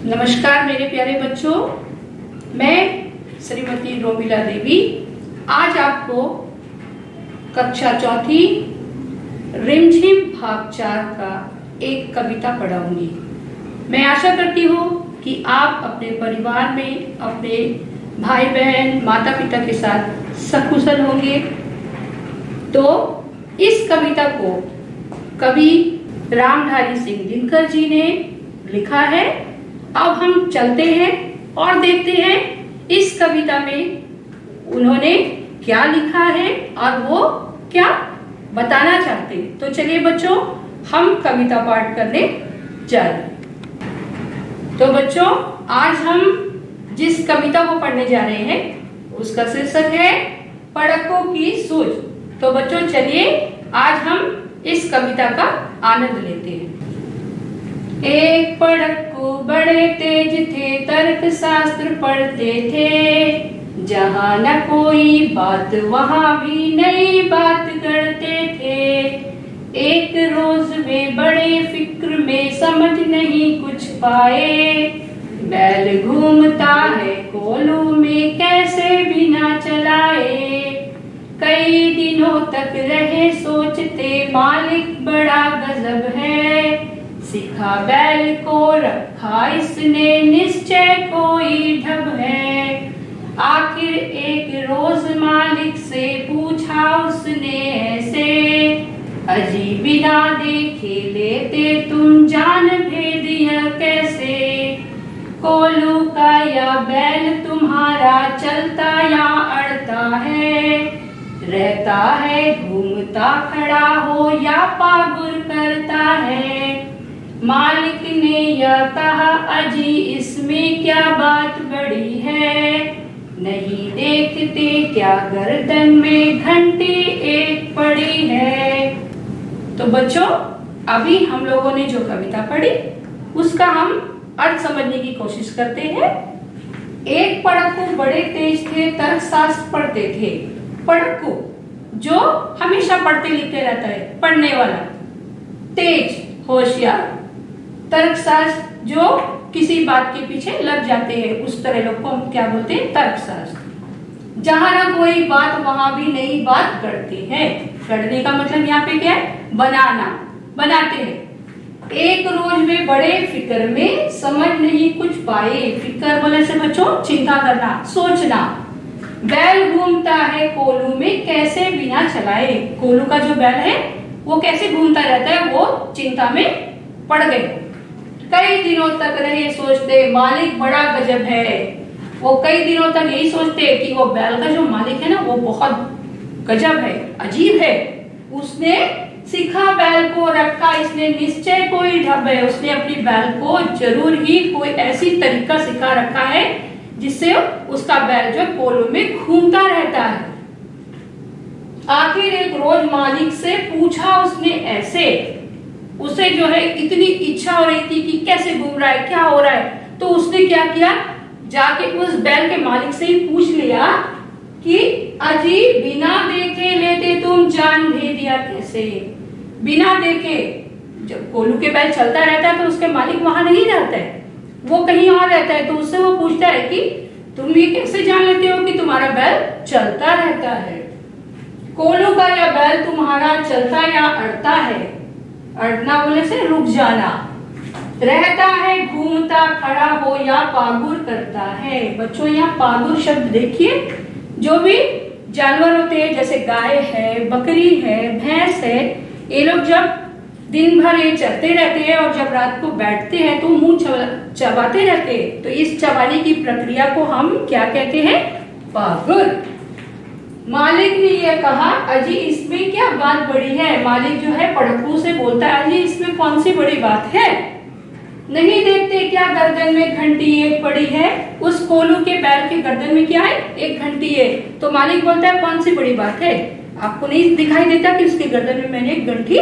नमस्कार मेरे प्यारे बच्चों, मैं श्रीमती रोमिला देवी आज आपको कक्षा चौथी रिमझिम भाग 4 का एक कविता पढ़ाऊंगी। मैं आशा करती हूँ कि आप अपने परिवार में अपने भाई बहन माता पिता के साथ सकुशल होंगे। तो इस कविता को कवि रामधारी सिंह दिनकर जी ने लिखा है। अब हम चलते हैं और देखते हैं इस कविता में उन्होंने क्या लिखा है और वो क्या बताना चाहते हैं। तो चलिए बच्चों, हम कविता पाठ करने जा रहे हैं। तो बच्चों, आज हम जिस कविता को पढ़ने जा रहे हैं उसका शीर्षक है पढ़कों की सूझ। तो बच्चों चलिए आज हम इस कविता का आनंद लेते हैं। एक पढ़क्कू बड़े तेज थे, तर्क शास्त्र पढ़ते थे, जहाँ न कोई बात वहाँ भी नई बात करते थे। एक रोज वे बड़े फिक्र में, समझ नहीं कुछ पाए, बैल घूमता है कोलू में कैसे बिना चलाए। कई दिनों तक रहे सोचते, मालिक बड़ा गजब है, सिखा बैल को रखा इसने, निश्चय कोई ढब है। आखिर एक रोज मालिक से पूछा उसने ऐसे, अजी बिना देखे लेते तुम जान भेद यह कैसे। कोलू का या बैल तुम्हारा चलता या अड़ता है, रहता है घूमता खड़ा हो या पागुर करता है। मालिक ने यह कहा, अजी इसमें क्या बात बड़ी है, नहीं देखते क्या गर्दन में घंटी एक पड़ी है। तो बच्चों, अभी हम लोगों ने जो कविता पढ़ी उसका हम अर्थ समझने की कोशिश करते हैं। एक पढ़क्कू बड़े तेज थे, तर्कशास्त्र पढ़ते थे। पढ़क्कू जो हमेशा पढ़ते लिखते रहता है, पढ़ने वाला, तेज होशियार, तर्कशास्त्र जो किसी बात के पीछे लग जाते हैं, उस तरह लोग को हम क्या बोलते हैं, तर्कशास्त्र। जहां ना कोई बात वहां भी नई बात गढ़ते हैं। गढ़ने का मतलब यहाँ पे क्या है, बनाना, बनाते हैं। एक रोज वे बड़े फिक्र में, समझ नहीं कुछ पाए। फिक्र बोले से बच्चों चिंता करना, सोचना। बैल घूमता है कोलू में कैसे बिना चलाए। कोलू का जो बैल है वो कैसे घूमता रहता है, वो चिंता में पड़ गए। कई दिनों तक रहे सोचते, मालिक बड़ा गजब है। वो कई दिनों तक यही सोचते कि वो बैल का जो मालिक है ना वो बहुत गजब है, अजीब है। उसने सिखा बैल को रखा इसने, निश्चय कोई ढब है। उसने अपनी बैल को जरूर ही कोई ऐसी तरीका सिखा रखा है जिससे उसका बैल जो कोलू में घूमता रहता है। आखिर एक रोज मालिक से पूछा उसने ऐसे, उसे जो है इतनी इच्छा हो रही थी कि कैसे घूम रहा है, क्या हो रहा है। तो उसने क्या किया, जाके उस बैल के मालिक से ही पूछ लिया कि अजी बिना देखे लेते तुम जान भेद दिया कैसे। बिना देखे, जब कोलू के बैल चलता रहता है तो उसके मालिक वहां नहीं रहता है, वो कहीं और रहता है। तो उससे वो पूछता है कि तुम ये कैसे जान लेते हो कि तुम्हारा बैल चलता रहता है। कोलू का या बैल तुम्हारा चलता या अड़ता है। अड़ना बोले से रुक जाना। रहता है घूमता खड़ा हो या पागुर करता है। बच्चों यहाँ पागुर शब्द देखिए, जो भी जानवर होते हैं जैसे गाय है, बकरी है, भैंस है, ये लोग जब दिन भर ये चलते रहते हैं और जब रात को बैठते हैं तो मुंह चबाते रहते हैं। तो इस चबाने की प्रक्रिया को हम क्या कहते हैं, पागुर। मालिक ने यह कहा, अजी इसमें क्या बात बड़ी है। मालिक जो है पढ़क्कू से बोलता है, अजी इसमें कौन सी बड़ी बात है, नहीं देखते क्या गर्दन में घंटी एक पड़ी है। उस कोलू के बैल के गर्दन में क्या है, एक घंटी है। तो मालिक बोलता है कौन सी बड़ी बात है, आपको नहीं दिखाई देता कि उसके गर्दन में मैंने एक घंटी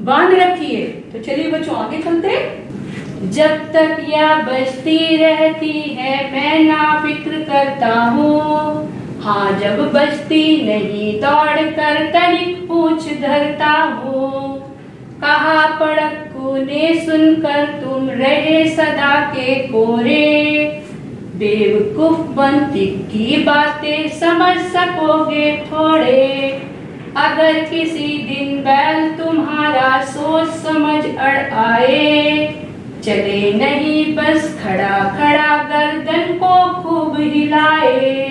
बांध रखी है। तो चलिए बच्चों आगे चलते हैं। जब तक यह बजती रहती है मैं ना फिक्र करता हूँ, हाँ जब बजती नहीं दौड़ कर तनिक पूछ धरता हूँ। कहा पढ़क्कू ने सुनकर तुम रहे सदा के कोरे। बेवकूफ मंतिक की बातें समझ सकोगे थोड़े। अगर किसी दिन बैल तुम्हारा सोच समझ अड़ आए। चले नहीं बस खड़ा खड़ा गर्दन को खूब हिलाए।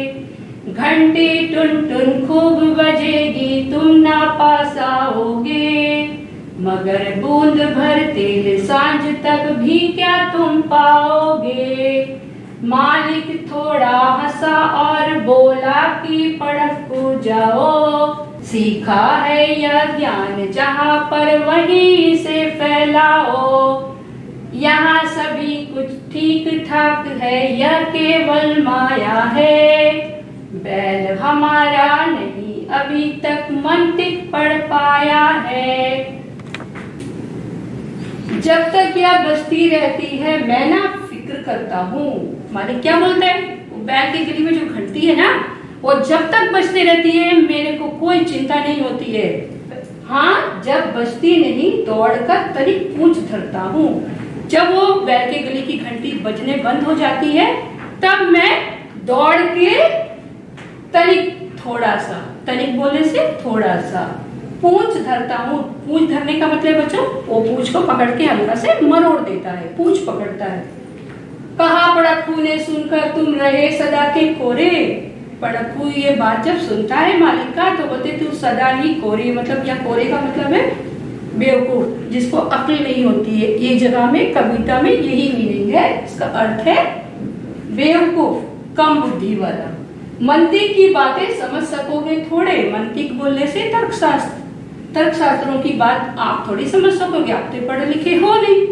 घंटी टुन टुन खूब बजेगी तुम ना पास आओगे। मगर बूंद भर तेल सांझ तक भी क्या तुम पाओगे। मालिक थोड़ा हंसा और बोला कि पढ़ो जाओ। सीखा है यह ज्ञान जहाँ पर वहीं से फैलाओ। यहाँ सभी कुछ ठीक ठाक है यह केवल माया है। बैल हमारा नहीं अभी तक मंतिक पढ़ पाया है। जब तक यह बजती रहती है मैं ना फिक्र करता हूँ। मालिक क्या बोलता है, बैल की गली में जो घंटी है ना वो जब तक बजती रहती है मेरे को कोई चिंता नहीं होती है। हाँ, जब बजती नहीं दौड़कर तनिक पूंछ धरता हूँ। जब वो बैल की गली की घंटी बजने बंद हो जाती है तब मैं दौड़ के तनिक थोड़ा सा, तनिक बोलने से थोड़ा सा पूंछ धरता हूँ। पूंछ धरने का मतलब बच्चों वो पूंछ को पकड़ के हल्का से मरोड़ देता है, पूंछ पकड़ता है। कहा पड़कू ने सुनकर तुम रहे सदा के कोरे। पड़कू ये बात जब सुनता है मालिक का तो बोलते तू सदा ही कोरे, मतलब या कोरे का मतलब है बेवकूफ, जिसको अक्ल नहीं होती है। ये जगह में कविता में यही मीनिंग है, इसका अर्थ है बेवकूफ, कम बुद्धि वाला। मंतिक की बातें समझ सकोगे थोड़े। मंतिक बोलने से तर्कशास्त्र, तर्कशास्त्रों की बात आप थोड़ी समझ सकोगे, आप तो पढ़े लिखे हो नहीं।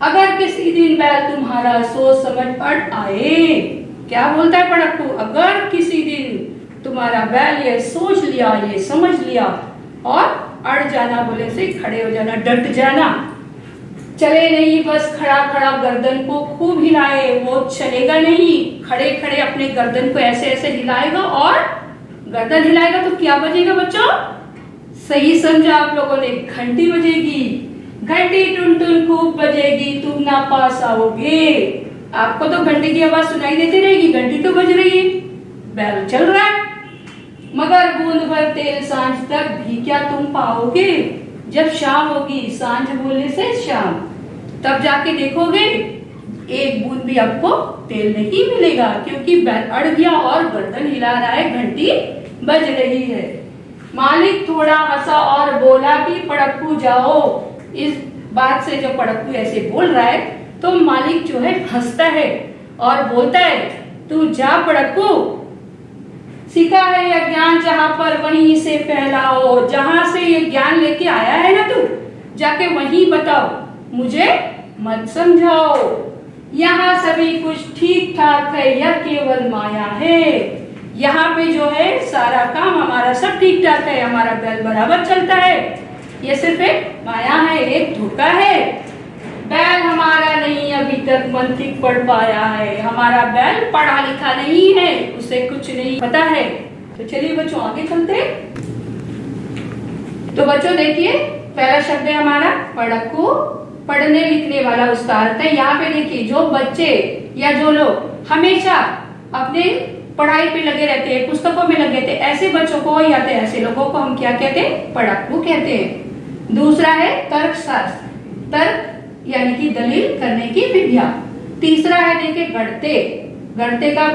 अगर किसी दिन बैल तुम्हारा सोच समझ अड़ आए। क्या बोलता है पड़कू, अगर किसी दिन तुम्हारा बैल ये सोच लिया, ये समझ लिया और अड़ जाना, बोले से खड़े हो जाना, डट जाना। चले नहीं बस खड़ा खड़ा गर्दन को खूब हिलाए। वो चलेगा नहीं, खड़े खड़े अपने गर्दन को ऐसे ऐसे हिलाएगा और गर्दन हिलाएगा तो क्या बजेगा बच्चों, सही समझा आप लोगों ने, घंटी बजेगी। घंटी टुन टुन खूब बजेगी तुम ना पास आओगे। आपको तो घंटी की आवाज सुनाई देती रहेगी, घंटी तो बज रही है, बैल चल रहा है। मगर बूंद भर तेल सांझ तक भी क्या तुम पाओगे। जब शाम होगी, सांझ बोलने से शाम, तब जाके देखोगे एक बूंद भी आपको तेल नहीं मिलेगा, क्योंकि बैल अड़ गया और गर्दन हिला रहा है, घंटी बज रही है। मालिक थोड़ा हंसा और बोला कि पड़कू जाओ। इस बात से जब पड़कू ऐसे बोल रहा है तो मालिक जो है हंसता है और बोलता है तू जा पड़कू, सीखा है यह ज्ञान जहां पर वहीं से फैलाओ। जहां से ये ज्ञान लेके आया है ना तू, जाके वहीं बताओ, मुझे मत समझाओ। यहाँ सभी कुछ ठीक ठाक है यह केवल माया है। यहाँ पे जो है सारा काम हमारा सब ठीक ठाक है, हमारा बैल बराबर चलता है, ये सिर्फ एक माया है, एक धोखा है। बैल हमारा नहीं अभी तक मंतिक पढ़ पाया है, हमारा बैल पढ़ा लिखा नहीं है, उसे कुछ नहीं पता है। तो चलिए बच्चों आगे चलते। तो बच्चों देखिए पहला शब्द है हमारा पड़कू, पढ़ने लिखने वाला उसका अर्थ है। यहाँ पे देखिए जो बच्चे या जो लोग हमेशा अपने पढ़ाई पे लगे रहते हैं, पुस्तकों में लगे थे, ऐसे बच्चों को या तो ऐसे लोगों को हम क्या कहते हैं, पड़कू कहते हैं। दूसरा है तर्कशास्त्र, तर्क यानी कि दलील करने की विद्या। तीसरा है देखिए गढ़ते, गढ़ते का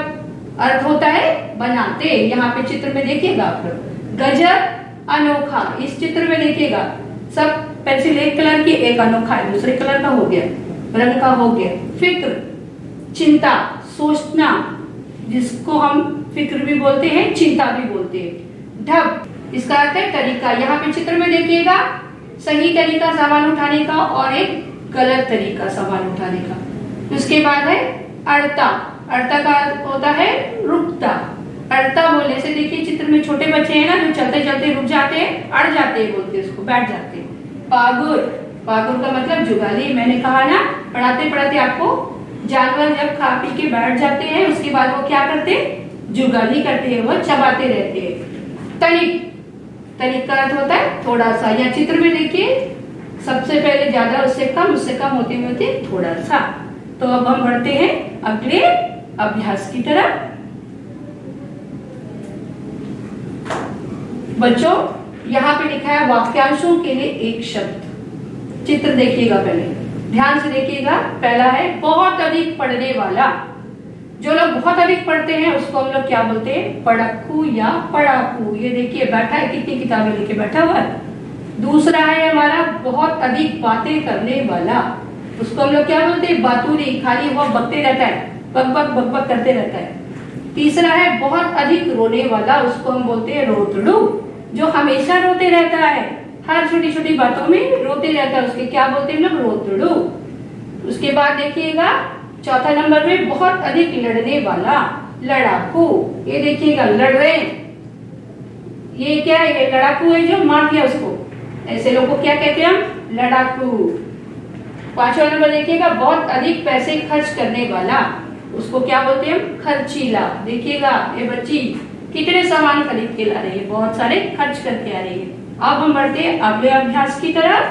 अर्थ होता है बनाते। यहाँ पे चित्र में देखिएगा आप लोग, गजब, अनोखा, इस चित्र में देखिएगा सब पेंसिल एक कलर की, एक अनोखा है, दूसरे कलर का हो गया, रंग का हो गया। फिक्र, चिंता, सोचना, जिसको हम फिक्र भी बोलते हैं, चिंता भी बोलते हैं। ढब, इसका अर्थ है तरीका। यहाँ पे चित्र में देखिएगा सही तरीका सवाल उठाने का और एक गलत तरीका सवाल उठाने का। उसके बाद है अड़ता, अड़ता का अर्थ होता है रुकता। अड़ता बोलने से देखिए चित्र में छोटे बच्चे हैं ना जो चलते चलते रुक जाते हैं, अड़ जाते हैं बोलते हैं, उसको बैठ जाते हैं। पागुर, पागुर का मतलब जुगाली। मैंने कहा ना पढ़ाते पढ़ाते आपको, जानवर जब खा पी के बैठ जाते हैं उसके बाद वो क्या करते हैं, जुगाली करते हैं, वो चबाते रहते हैं। तनिक, तनिक का अर्थ होता है थोड़ा सा। या चित्र में देखिए सबसे पहले ज्यादा, उससे कम होते होते थोड़ा सा। तो अब हम बढ़ते हैं अगले अभ्यास की तरफ। बच्चों, यहाँ पे लिखा है वाक्यांशों के लिए एक शब्द। चित्र देखिएगा, पहले ध्यान से देखिएगा। पहला है बहुत अधिक पढ़ने वाला। जो लोग बहुत अधिक पढ़ते हैं उसको हम लोग क्या बोलते हैं? पढ़क्कू या पढ़ाकू। ये देखिए बैठा है, कितनी किताबें लेके बैठा हुआ है। दूसरा है हमारा बहुत अधिक बातें करने वाला। उसको हम लोग क्या बोलते हैं? बातूरी। खाली वो बकते रहता है, बक बक बक बक करते रहता है। तीसरा है बहुत अधिक रोने वाला। उसको हम बोलते हैं रोतड़ू। जो हमेशा रोते रहता है, हर छोटी छोटी बातों में रोते रहता है, उसके क्या बोलते हैं लोग? रोतड़ू। उसके बाद देखिएगा चौथा नंबर में बहुत अधिक लड़ने वाला, लड़ाकू। ये देखिएगा लड़ रहे हैं, ये क्या है? ये लड़ाकू है जो मार दिया उसको। ऐसे लोगों को क्या कहते हैं हम? लड़ाकू। पांचवा नंबर देखिएगा बहुत अधिक पैसे खर्च करने वाला। उसको क्या बोलते हैं हम? खर्चीला। देखिएगा ये बच्ची कितने सामान खरीद के ला रही है, बहुत सारे खर्च करके आ रही है। अब हम बढ़ते हैं अगले अभ्यास की तरफ।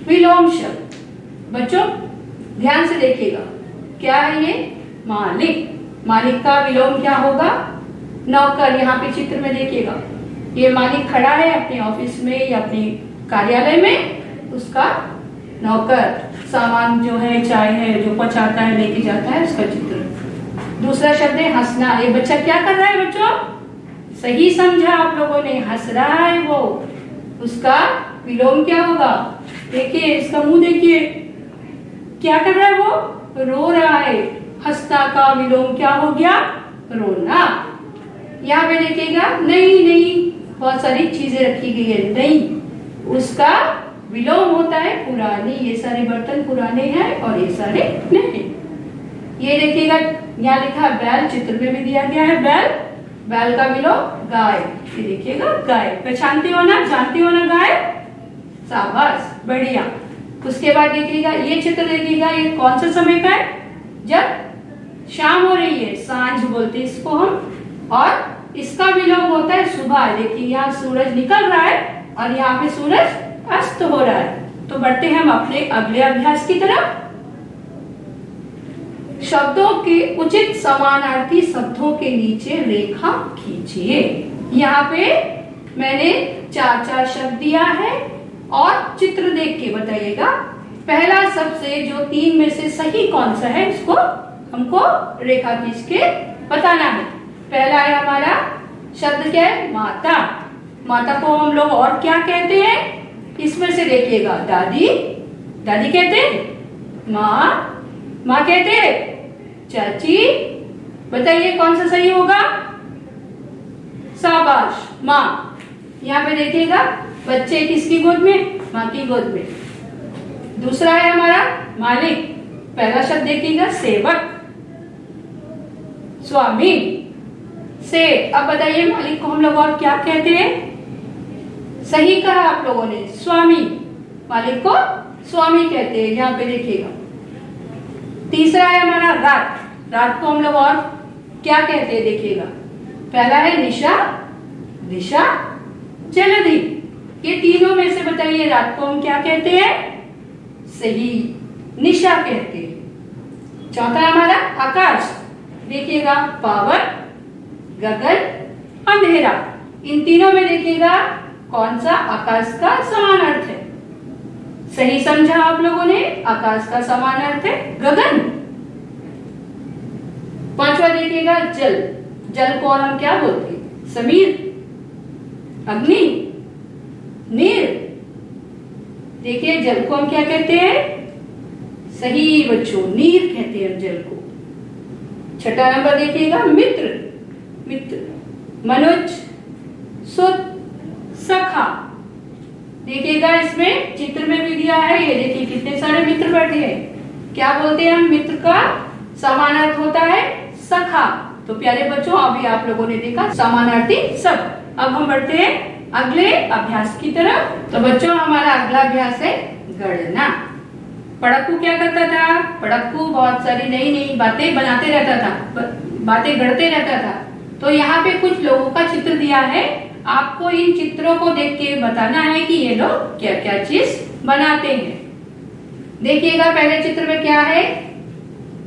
विलोम शब्द। बच्चों ध्यान से देखिएगा, क्या है ये? मालिक। मालिक का विलोम क्या होगा? नौकर। यहाँ पे चित्र में देखिएगा, ये मालिक खड़ा है अपने ऑफिस में या अपने कार्यालय में, उसका नौकर सामान जो है, चाय है जो पहुंचाता है, लेके जाता है, उसका चित्र। दूसरा शब्द है हंसना। ये बच्चा क्या कर रहा है बच्चों? सही समझा आप लोगों ने, हंस रहा है वो। उसका विलोम क्या होगा? देखिए इसका मुंह देखिए, क्या कर रहा है वो? रो रहा है। हंसना का विलोम क्या हो गया? रोना। यहाँ पे देखिएगा नहीं नहीं, बहुत सारी चीजें रखी गई है, नहीं, उसका विलोम होता है पुरानी। ये सारे बर्तन पुराने हैं और ये सारे नहीं। ये देखिएगा यहाँ लिखा है बैल, चित्र में भी दिया गया है बैल। बैल का विलोम गाय। ये देखिएगा गाय। पहचानते हो ना, जानते हो ना गाय? शाबाश, बढ़िया। उसके बाद देखिएगा ये चित्र देखिएगा, ये कौन सा समय का है? जब शाम हो रही है, सांझ बोलते हैं इसको हम। और इसका विलोम होता है सुबह। देखिए यहाँ सूरज निकल रहा है और यहाँ पे सूरज अस्त हो रहा है। तो बढ़ते हैं हम अपने अगले अभ्यास की तरफ। शब्दों के उचित समानार्थी शब्दों के नीचे रेखा खींचिए। यहाँ पे मैंने 4 शब्द दिया है और चित्र देख के बताइएगा पहला सबसे जो 3 में से सही कौन सा है, इसको हमको रेखा खींच के बताना है। पहला है हमारा शब्द क्या है? माता। माता को हम लोग और क्या कहते हैं? इसमें से देखिएगा दादी, दादी कहते हैं, माँ, माँ कहते हैं, चाची। बताइए कौन सा सही होगा? शाबाश, माँ। यहाँ पे देखिएगा बच्चे किसकी गोद में? माँ की गोद में। दूसरा है हमारा मालिक। पहला शब्द देखिएगा सेवक, स्वामी, से। अब बताइए मालिक को हम लोग और क्या कहते हैं? सही कहा आप लोगों ने, स्वामी। मालिक को स्वामी कहते हैं। यहाँ पे देखिएगा। तीसरा है हमारा रात। रात को हम लोग और क्या कहते हैं? देखिएगा पहला है निशा, दिशा, जलधि। ये तीनों में से बताइए रात को हम क्या कहते हैं? सही, निशा कहते हैं। चौथा हमारा आकाश। देखिएगा पावर, गगन, अंधेरा। इन तीनों में देखिएगा कौन सा आकाश का समान अर्थ है? सही समझा आप लोगों ने, आकाश का समान अर्थ है गगन। पांचवा देखिएगा जल। जल को और हम क्या बोलते हैं? समीर, अग्नि, नीर। देखिए जल को हम क्या कहते हैं? सही बच्चों, नीर कहते हैं जल को। छठा नंबर देखिएगा मित्र। मित्र, मनुज, सुत, सखा। देखिएगा इसमें चित्र में भी दिया है, ये देखिए कितने सारे मित्र बैठे हैं। क्या बोलते हैं हम? मित्र का समानार्थ होता है सखा। तो प्यारे बच्चों अभी आप लोगों ने देखा समानार्थी शब्द। अब हम बढ़ते हैं अगले अभ्यास की तरफ। तो बच्चों हमारा अगला अभ्यास है गणना। पढ़क्कू क्या करता था? पढ़क्कू बहुत सारी नई नई बातें बनाते रहता था, बातें गढ़ते रहता था। तो यहाँ पे कुछ लोगों का चित्र दिया है, आपको इन चित्रों को देख के बताना है कि ये लोग क्या क्या चीज बनाते हैं। देखिएगा पहले चित्र में क्या है,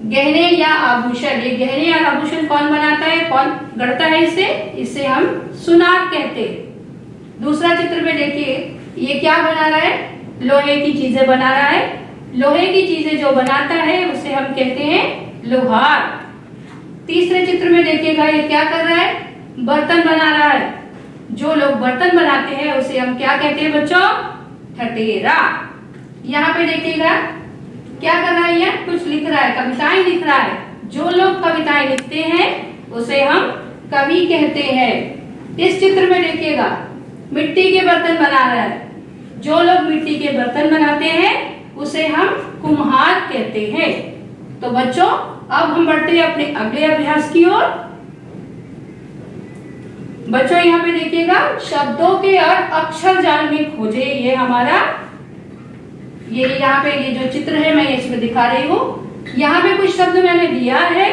गहने या आभूषण। ये गहने या आभूषण कौन बनाता है, कौन गढ़ता है इसे? इसे हम सुनार कहते हैं। दूसरा चित्र में देखिए ये क्या बना रहा है, लोहे की चीजें बना रहा है। लोहे की चीजें जो बनाता है उसे हम कहते हैं लोहार। तीसरे चित्र में देखिएगा ये क्या कर रहा है, बर्तन बना रहा है। जो लोग बर्तन बनाते हैं उसे हम क्या कहते हैं बच्चों, ठठेरा। यहाँ पे देखिएगा क्या कर रहा है, ये कुछ लिख रहा है, कविताएं लिख रहा है। जो लोग कविताएं लिखते हैं उसे हम कवि कहते हैं। इस चित्र में देखिएगा मिट्टी के बर्तन बना रहा है। जो लोग मिट्टी के बर्तन बनाते हैं उसे हम कुम्हार कहते हैं। तो बच्चों अब हम बढ़ते हैं अपने अगले अभ्यास की ओर। बच्चों यहाँ पे देखिएगा शब्दों के अर्थ अक्षर जाल में खोजे। ये हमारा ये यहाँ पे ये जो चित्र है मैं इसमें दिखा रही हूँ। यहाँ पे कुछ शब्द मैंने दिया है,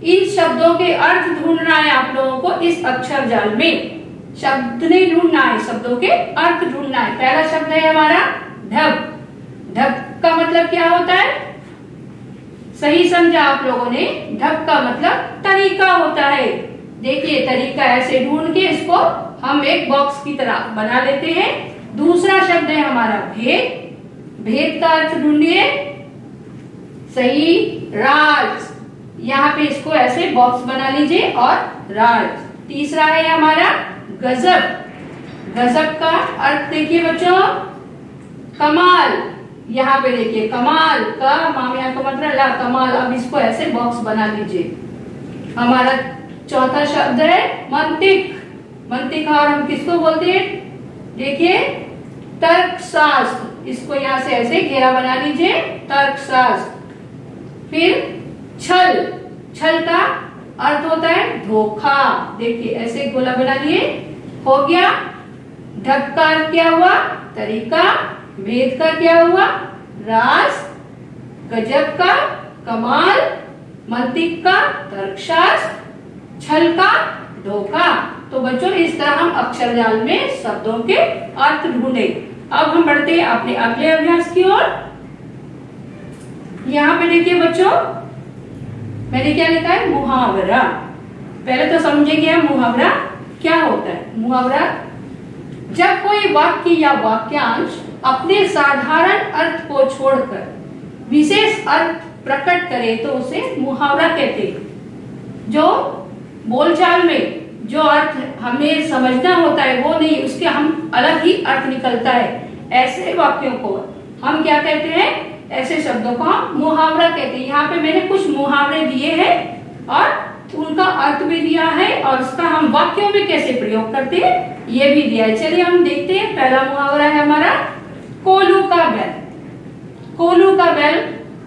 इन शब्दों के अर्थ ढूंढना है आप लोगों को इस अक्षर जाल में। शब्द नहीं ढूंढना है, शब्दों के अर्थ ढूंढना है। पहला शब्द है हमारा ढब। ढब का मतलब क्या होता है, सही समझा आप लोगों ने। ढब का मतलब तरीका होता है। देखिए तरीका ऐसे ढूंढ के इसको हम एक बॉक्स की तरह बना लेते हैं। दूसरा शब्द है हमारा भेद। भेद का अर्थ ढूंढिए, सही, राज। यहाँ पे इसको ऐसे बॉक्स बना लीजिए और राज। तीसरा है हमारा गजब। गजब का अर्थ देखिए बच्चों, कमाल। यहाँ पे देखिए कमाल का मामिया का मतलब ला, कमाल। अब इसको ऐसे बॉक्स बना लीजिए। हमारा चौथा शब्द है मंतिक। मंतिक और हम किसको बोलते हैं, देखिए तर्कशास्त्र। इसको यहाँ से ऐसे घेरा बना लीजिए, तर्कशास्त्र। फिर छल। छल का अर्थ होता है धोखा। देखिए ऐसे गोला बना लिए, हो गया। ढब का अर्थ क्या हुआ, तरीका। भेद का क्या हुआ, राज। गजब का कमाल। मंतिक का तर्कशास्त्र। छल का धोखा। तो बच्चों इस तरह हम अक्षर जाल में शब्दों के अर्थ ढूंढे। अब हम बढ़ते हैं अपने अगले अभ्यास की ओर। यहाँ पे देखिए बच्चों मैंने क्या लिखा है, मुहावरा। पहले तो समझेंगे हम मुहावरा क्या होता है। मुहावरा जब कोई वाक्य या वाक्यांश अपने साधारण अर्थ को छोड़कर विशेष अर्थ प्रकट करे तो उसे मुहावरा कहते हैं। जो बोलचाल में जो अर्थ हमें समझना होता है वो नहीं, उसके हम अलग ही अर्थ निकलता है। ऐसे वाक्यों को हम क्या कहते हैं, ऐसे शब्दों को हम मुहावरा कहते हैं। यहाँ पे मैंने कुछ मुहावरे दिए हैं और उनका अर्थ भी दिया है और उसका हम वाक्यों में कैसे प्रयोग करते हैं ये भी दिया है। चलिए हम देखते हैं। पहला मुहावरा है हमारा कोल्हू का बैल। कोल्हू का बैल,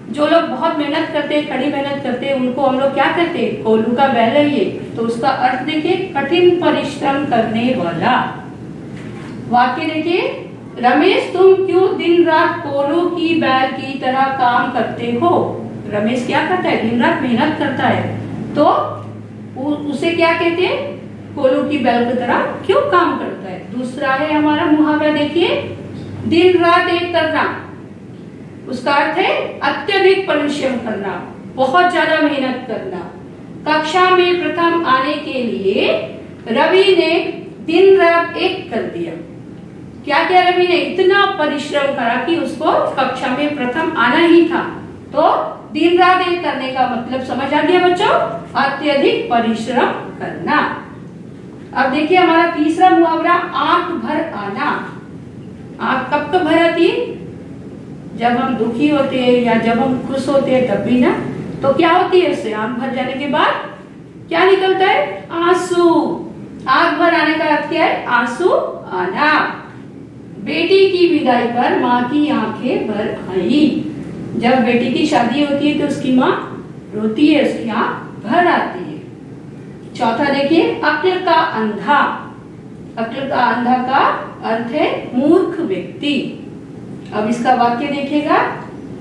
जो लोग बहुत मेहनत करते हैं, कड़ी मेहनत करते हैं, उनको हम लोग क्या कहते हैं, कोल्हू का बैल है ये। तो उसका अर्थ देखिए कठिन परिश्रम करने वाला। वाक्य देखिए, रमेश तुम क्यों दिन रात कोल्हू की बैल की तरह काम करते हो। रमेश क्या करता है, दिन रात मेहनत करता है, तो उसे क्या कहते हैं, कोल्हू की बैल की तरह क्यों काम करता है। दूसरा है हमारा मुहावरा देखिए, दिन रात एक करना। उसका अर्थ है अत्यधिक परिश्रम करना, बहुत ज्यादा मेहनत करना। कक्षा में प्रथम आने के लिए रवि ने दिन रात एक कर दिया। क्या क्या रवि ने इतना परिश्रम करा कि उसको कक्षा में प्रथम आना ही था। तो दिन रात एक करने का मतलब समझ आ गया बच्चों, अत्यधिक परिश्रम करना। अब देखिए हमारा तीसरा मुहावरा आंख भर आना। आंख कब कब भर आती है, जब हम दुखी होते हैं या जब हम खुश होते हैं तब भी ना। तो क्या होती है, इससे आंख भर जाने के बाद क्या निकलता है, आंसू। आंख भर आने का अर्थ क्या है, आंसू आना। बेटी की विदाई पर माँ की आंखें भर आई। जब बेटी की शादी होती है तो उसकी माँ रोती है, उसकी आंख भर आती है। चौथा देखिए, अक्ल का अंधा। अक्ल का अंधा का अर्थ है मूर्ख व्यक्ति। अब इसका वाक्य देखिएगा,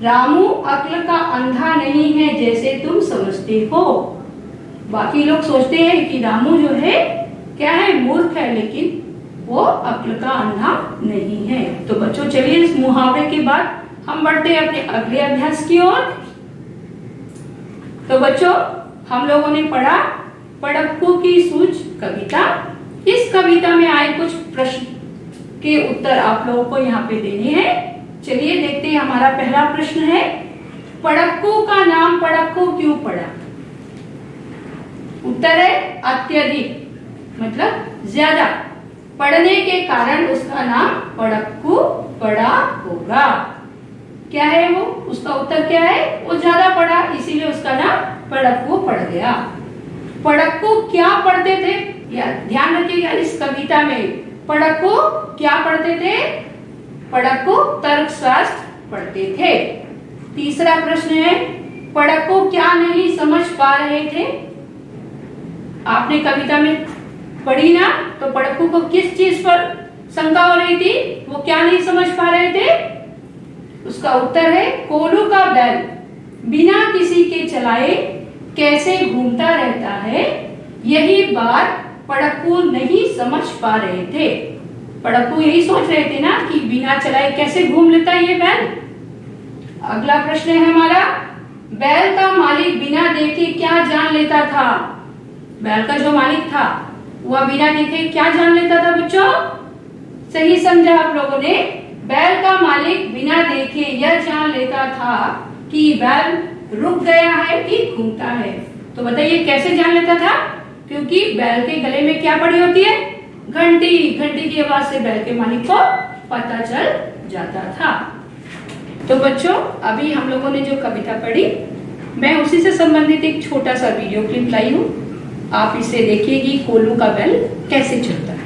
रामू अक्ल का अंधा नहीं है जैसे तुम समझते हो। बाकी लोग सोचते हैं कि रामू जो है क्या है, मूर्ख है, लेकिन वो अक्ल का अंधा नहीं है। तो बच्चों चलिए इस मुहावरे के बाद हम बढ़ते हैं अपने अगले अभ्यास की ओर। तो बच्चों हम लोगों ने पढ़ा पढ़क्कू की सूझ कविता। इस कविता में आए कुछ प्रश्न के उत्तर आप लोगों को यहाँ पे देने हैं। चलिए देखते हैं। हमारा पहला प्रश्न है, पढ़क्कू का नाम पढ़क्कू क्यों पड़ा? उत्तर है अत्यधिक, मतलब ज्यादा पढ़ने के कारण उसका नाम पढ़क्कू पड़ा होगा। क्या है वो? उसका उत्तर क्या है? वो ज्यादा पढ़ा इसीलिए उसका नाम पढ़क्कू पड़ गया। पढ़क्कू क्या पढ़ते थे? या ध्यान रखिएगा इस कविता में पढ़क्कू क्या पढ़ते थे? पढ़क्कू तर्कशास्त्र पढ़ते थे। तीसरा प्रश्न है, पढ़क्कू क्या नहीं समझ पा रहे थे? आपने कविता में पढ़ी ना, तो पढ़क्कू को किस चीज पर शंका हो रही थी? वो क्या नहीं समझ पा रहे थे? उसका उत्तर है कोलू का बैल बिना किसी के चलाए कैसे घूमता रहता है, यही बात पढ़क्कू नहीं समझ पा रहे थे। पढ़क्कू यही सोच रहे थे ना कि बिना चलाए कैसे घूम लेता है ये बैल। अगला प्रश्न है हमारा, बैल का मालिक बिना देखे क्या जान लेता था? बैल का जो मालिक था वह बिना देखे क्या जान लेता था बच्चों? सही समझा आप लोगों ने। बैल का मालिक बिना देखे यह जान लेता था कि बैल रुक गया है कि घूमता है। तो बताइए कैसे जान लेता था? क्योंकि बैल के गले में क्या पड़ी होती है? घंटी। घंटी की आवाज से बैल के मालिक को पता चल जाता था। तो बच्चों अभी हम लोगों ने जो कविता पढ़ी, मैं उसी से संबंधित एक छोटा सा वीडियो क्लिप लाई हूँ। आप इसे देखिए कि कोल्हू का बैल कैसे चलता है।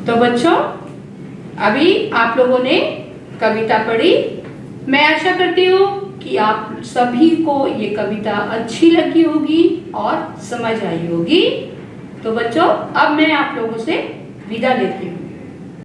तो बच्चों अभी आप लोगों ने कविता पढ़ी। मैं आशा करती हूँ कि आप सभी को ये कविता अच्छी लगी होगी और समझ आई होगी। तो बच्चों अब मैं आप लोगों से विदा लेती हूँ।